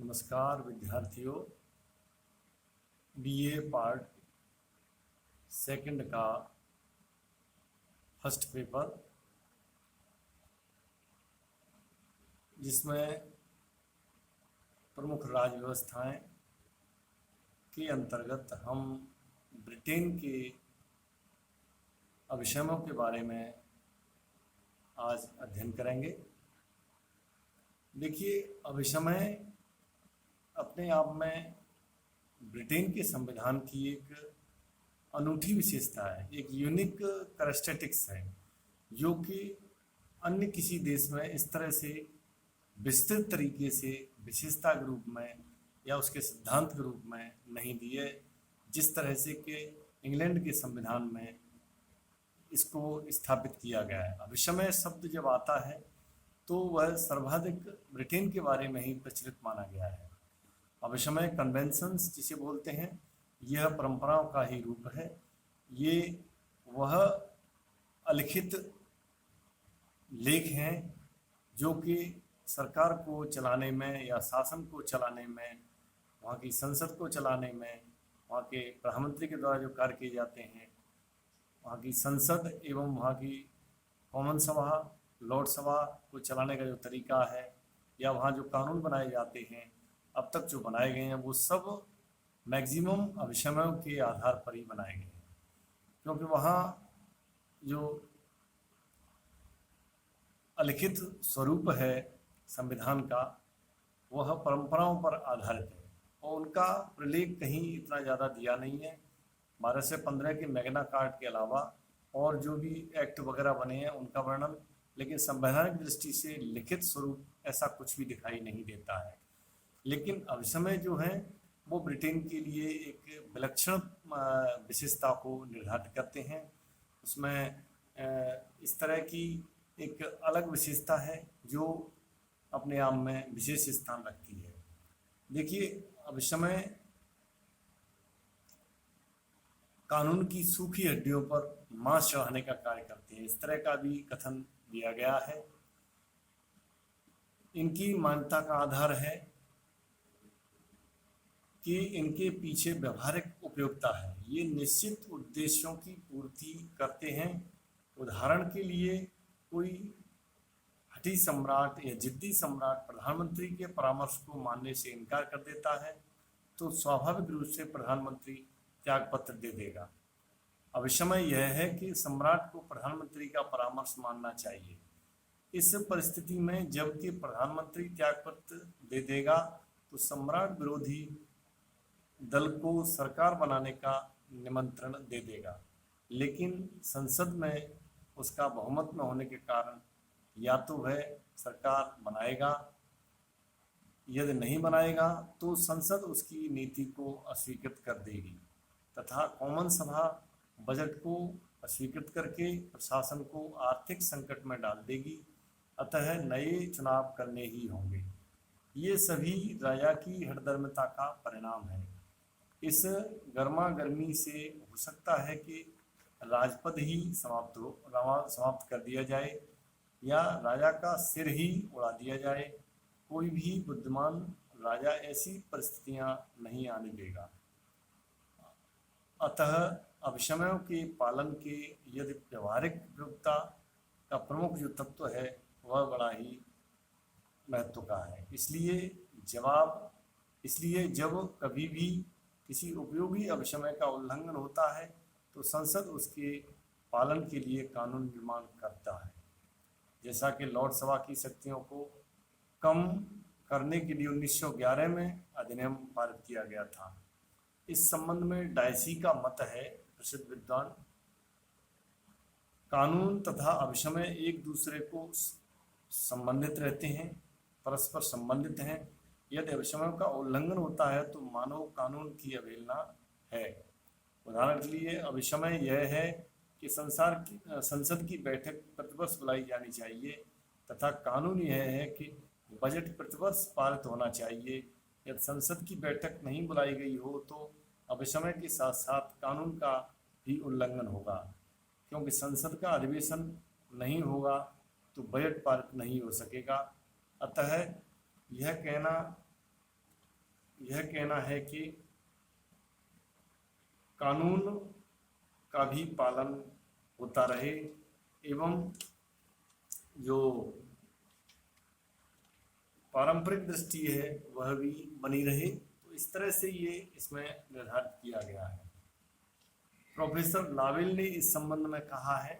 नमस्कार विद्यार्थियों। BA part second का फर्स्ट पेपर, जिसमें प्रमुख राज्य व्यवस्थाएं के अंतर्गत हम ब्रिटेन के अभिशमों के बारे में आज अध्ययन करेंगे। देखिए, अभिशमय अपने आप में ब्रिटेन के संविधान की एक अनूठी विशेषता है, एक यूनिक कैरेक्टरिस्टिक्स है, जो कि अन्य किसी देश में इस तरह से विस्तृत तरीके से विशेषता के रूप में या उसके सिद्धांत के रूप में नहीं दी है, जिस तरह से कि इंग्लैंड के संविधान में इसको स्थापित किया गया है। अभिशमय शब्द जब आता है तो वह सर्वाधिक ब्रिटेन के बारे में ही प्रचलित माना गया है। अभिशमय कन्वेंशंस जिसे बोलते हैं, यह परंपराओं का ही रूप है। ये वह अलिखित लेख हैं जो कि सरकार को चलाने में या शासन को चलाने में, वहाँ की संसद को चलाने में, वहाँ के प्रधानमंत्री के द्वारा जो कार्य किए जाते हैं, वहाँ की संसद एवं वहाँ की कॉमन सभा, लॉर्ड सभा को चलाने का जो तरीका है, या वहाँ जो कानून बनाए जाते हैं, अब तक जो बनाए गए हैं, वो सब मैक्सिमम अभिशमयों के आधार पर ही बनाए गए हैं, क्योंकि वहाँ जो अलिखित स्वरूप है संविधान का, वह परंपराओं पर आधारित है और उनका प्रलेख कहीं इतना ज़्यादा दिया नहीं है। 1215 के मैग्ना कार्टा के अलावा और जो भी एक्ट वगैरह बने हैं उनका वर्णन, लेकिन संवैधानिक दृष्टि से लिखित स्वरूप ऐसा कुछ भी दिखाई नहीं देता है। लेकिन अभिशमय जो हैं वो ब्रिटेन के लिए एक विलक्षण विशेषता को निर्धारित करते हैं। उसमें इस तरह की एक अलग विशेषता है जो अपने आप में विशेष स्थान रखती है। देखिए, अभिशमय कानून की सूखी हड्डियों पर मांस चढ़ाने का कार्य करते हैं, इस तरह का भी कथन दिया गया है। इनकी मान्यता का आधार है कि इनके पीछे व्यवहारिक उपयोगिता है, ये निश्चित उद्देश्यों की पूर्ति करते हैं। उदाहरण के लिए, कोई हठी सम्राट या जिद्दी सम्राट प्रधानमंत्री के परामर्श को मानने से इनकार कर देता है तो स्वाभाविक रूप से प्रधानमंत्री त्यागपत्र दे देगा। अभिशमय यह है कि सम्राट को प्रधानमंत्री का परामर्श मानना चाहिए। इस परिस्थिति में जबकि प्रधानमंत्री त्यागपत्र दे देगा तो सम्राट विरोधी दल को सरकार बनाने का निमंत्रण दे देगा, लेकिन संसद में उसका बहुमत न होने के कारण या तो वह सरकार बनाएगा, यदि नहीं बनाएगा तो संसद उसकी नीति को अस्वीकृत कर देगी तथा कॉमन सभा बजट को अस्वीकृत करके प्रशासन को आर्थिक संकट में डाल देगी। अतः नए चुनाव करने ही होंगे। ये सभी राजा की हठधर्मिता का परिणाम है। इस गर्मा गर्मी से हो सकता है कि राजपद ही समाप्त कर दिया जाए या राजा का सिर ही उड़ा दिया जाए। कोई भी बुद्धिमान राजा ऐसी परिस्थितियां नहीं आने देगा। अतः अभिशमयों के पालन के यदि व्यवहारिक उपयोगिता का प्रमुख जो तत्व है वह बड़ा ही महत्व का है। इसलिए जब कभी भी किसी उपयोगी अभिशमय का उल्लंघन होता है तो संसद उसके पालन के लिए कानून निर्माण करता है, जैसा कि लॉर्ड सभा की शक्तियों को कम करने के लिए 1911 में अधिनियम पारित किया गया था। इस संबंध में डायसी का मत है, प्रसिद्ध विद्वान, कानून तथा अभिशमय एक दूसरे को संबंधित रहते हैं, परस्पर संबंधित हैं। यदि अभिशमयों का उल्लंघन होता है तो मानव कानून की अवहेलना है। उदाहरण के लिए अभिशमय यह है कि संसद की बैठक प्रतिवर्ष बुलाई जानी चाहिए तथा कानून यह है कि बजट प्रतिवर्ष पारित होना चाहिए। यदि संसद की बैठक नहीं बुलाई गई हो तो अभिशमय के साथ साथ कानून का भी उल्लंघन होगा, क्योंकि संसद का अधिवेशन नहीं होगा तो बजट पारित नहीं हो सकेगा। अतः यह कहना यह कहना है कि कानून का भी पालन होता रहे एवं जो पारंपरिक दृष्टि है वह भी बनी रहे। तो इस तरह से ये इसमें निर्धारित किया गया है। प्रोफेसर लावेल ने इस संबंध में कहा है,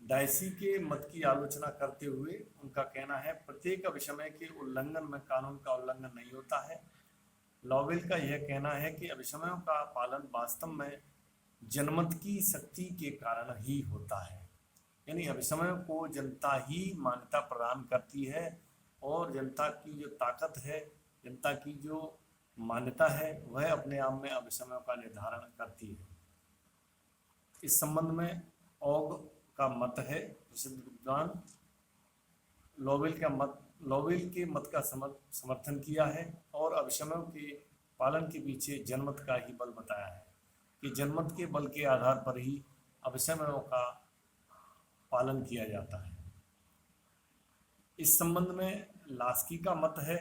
डायसी के मत की आलोचना करते हुए उनका कहना है, प्रत्येक अभिसमय के उल्लंघन में कानून का उल्लंघन नहीं होता है। लॉवेल का यह कहना है कि अभिसमयों का पालन वास्तव में जनमत की शक्ति के कारण ही होता है, यानी अभिसमयों को जनता ही मान्यता प्रदान करती है और जनता की जो ताकत है, जनता की जो मान्यता है, वह अपने आप में अभिसमयों का निर्धारण करती है। इस संबंध में ऑग का मत है, प्रसिद्ध विद्वान लॉवेल के मत का समर्थन किया है और अभिसमयों के पालन के पीछे जनमत का ही बल बताया है कि जनमत के बल के आधार पर ही अभिसमयों का पालन किया जाता है। इस संबंध में लास्की का मत है,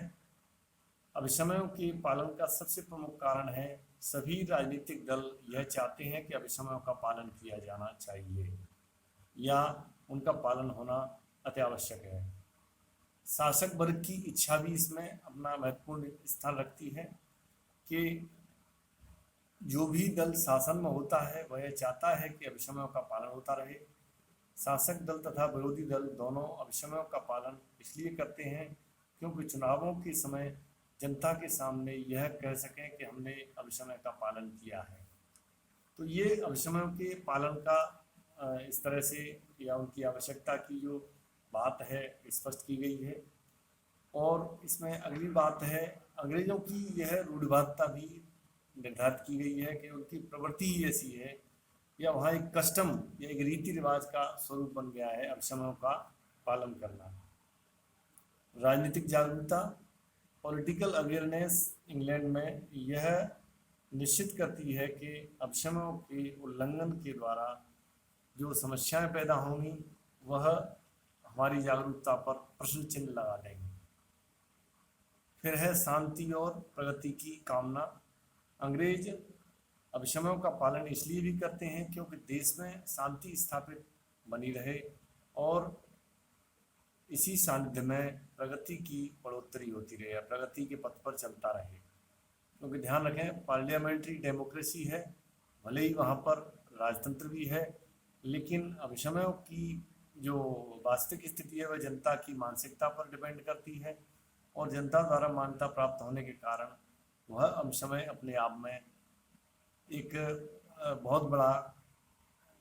अभिसमयों के पालन का सबसे प्रमुख कारण है सभी राजनीतिक दल यह चाहते हैं कि अभिसमयों का पालन किया जाना चाहिए या उनका पालन होना अत्यावश्यक है। शासक वर्ग की इच्छा भी इसमें अपना महत्वपूर्ण स्थान रखती है कि जो भी दल शासन में होता है वह चाहता है कि अभिसमयों का पालन होता रहे। शासक दल तथा विरोधी दल दोनों अभिसमयों का पालन इसलिए करते हैं क्योंकि चुनावों के समय जनता के सामने यह कह सकें कि हमने अभिसमय का पालन किया है। तो ये अभिसमयों के पालन का इस तरह से या उनकी आवश्यकता की जो बात है स्पष्ट की गई है। और इसमें अगली बात है, अंग्रेजों की यह रूढ़िवादिता भी निर्धारित की गई है कि उनकी प्रवृत्ति ही ऐसी है या वहाँ एक कस्टम या एक रीति रिवाज का स्वरूप बन गया है अभिसमयों का पालन करना। राजनीतिक जागरूकता, पॉलिटिकल अवेयरनेस इंग्लैंड में यह निश्चित करती है कि अभिसमयों के उल्लंघन के द्वारा जो समस्याएं पैदा होंगी वह हमारी जागरूकता पर प्रश्न चिन्ह लगा देंगे। फिर है शांति और प्रगति की कामना। अंग्रेज अभिसमयों का पालन इसलिए भी करते हैं क्योंकि देश में शांति स्थापित बनी रहे और इसी सानिध्य में प्रगति की बढ़ोतरी होती रहे या प्रगति के पथ पर चलता रहे। क्योंकि ध्यान रखें, पार्लियामेंट्री डेमोक्रेसी है, भले ही वहाँ पर राजतंत्र भी है, लेकिन अभिसमयों की जो वास्तविक स्थिति है वह जनता की मानसिकता पर डिपेंड करती है और जनता द्वारा मान्यता प्राप्त होने के कारण वह अभिसमय अपने आप में एक बहुत बड़ा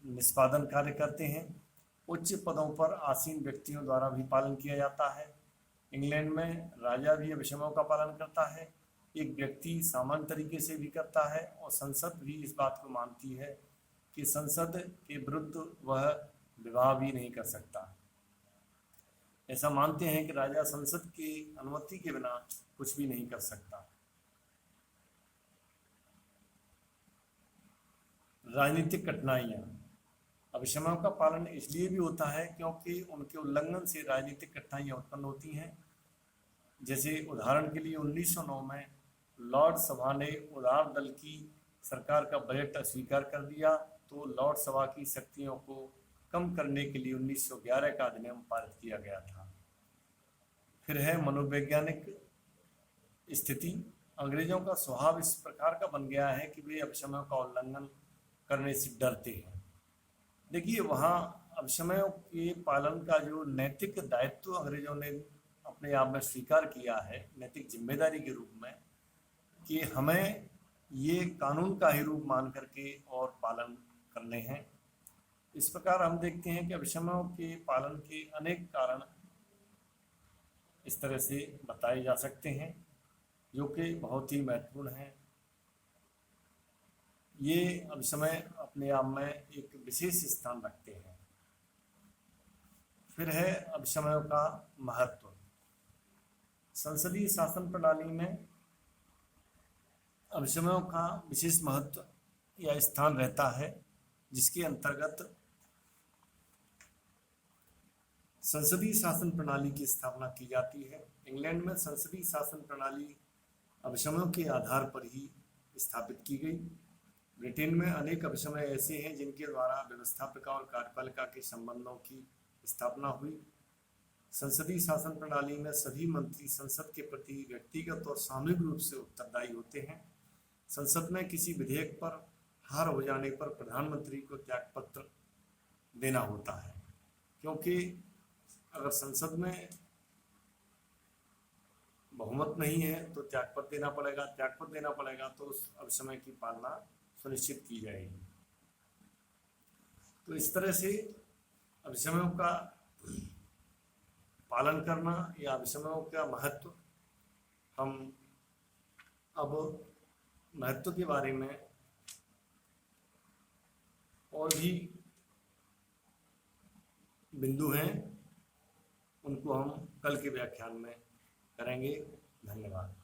निष्पादन कार्य करते हैं। उच्च पदों पर आसीन व्यक्तियों द्वारा भी पालन किया जाता है। इंग्लैंड में राजा भी अभिसमयों का पालन करता है, एक व्यक्ति सामान्य तरीके से भी करता है और संसद भी इस बात को मानती है कि संसद के विरुद्ध वह विवाह भी नहीं कर सकता। ऐसा मानते हैं कि राजा संसद की अनुमति के बिना कुछ भी नहीं कर सकता। राजनीतिक कठिनाइयाँ, अभिसमयों का पालन इसलिए भी होता है क्योंकि उनके उल्लंघन से राजनीतिक कठिनाइयाँ उत्पन्न होती हैं। जैसे उदाहरण के लिए 1909 में लॉर्ड सभा ने उदार दल की सरकार का बजट अस्वीकार कर दिया, तो लॉर्ड सभा की शक्तियों को कम करने के लिए 1911 का अधिनियम पारित किया गया था। फिर है मनोवैज्ञानिक स्थिति। अंग्रेजों का स्वभाव इस प्रकार का बन गया है कि वे अभिसमयों का उल्लंघन करने से डरते हैं। देखिए, वहाँ अभिसमयों के पालन का जो नैतिक दायित्व अंग्रेजों ने अपने आप में स्वीकार किया है, नैतिक जिम्मेदारी के रूप में, कि हमें ये कानून का ही रूप मान करके और पालन करने हैं। इस प्रकार हम देखते हैं कि अभिसमयों के पालन के अनेक कारण इस तरह से बताए जा सकते हैं जो कि बहुत ही महत्वपूर्ण हैं। ये अभिसमय अपने आप में एक विशेष स्थान रखते हैं। फिर है अभिसमयों का महत्व। संसदीय शासन प्रणाली में अभिसमयों का विशेष महत्व या स्थान रहता है, जिसके अंतर्गत संसदीय शासन प्रणाली की स्थापना की जाती है। इंग्लैंड में संसदीय शासन प्रणाली अभिसमयों के आधार पर ही स्थापित की गई। ब्रिटेन में अनेक अभिसमय ऐसे हैं जिनके द्वारा व्यवस्थापिका और कार्यपालिका के संबंधों की स्थापना हुई। संसदीय शासन प्रणाली में सभी मंत्री संसद के प्रति व्यक्तिगत और सामूहिक रूप से उत्तरदायी होते हैं। संसद में किसी विधेयक पर हार हो जाने पर प्रधानमंत्री को त्यागपत्र देना होता है, क्योंकि अगर संसद में बहुमत नहीं है तो त्यागपत्र देना पड़ेगा, त्यागपत्र देना पड़ेगा तो उस अभिसमय की पालना सुनिश्चित की जाएगी। तो इस तरह से अभिसमयों का पालन करना या अभिसमयों का महत्व, हम अब महत्व के बारे में और भी बिंदु हैं, उनको हम कल के व्याख्यान में करेंगे। धन्यवाद।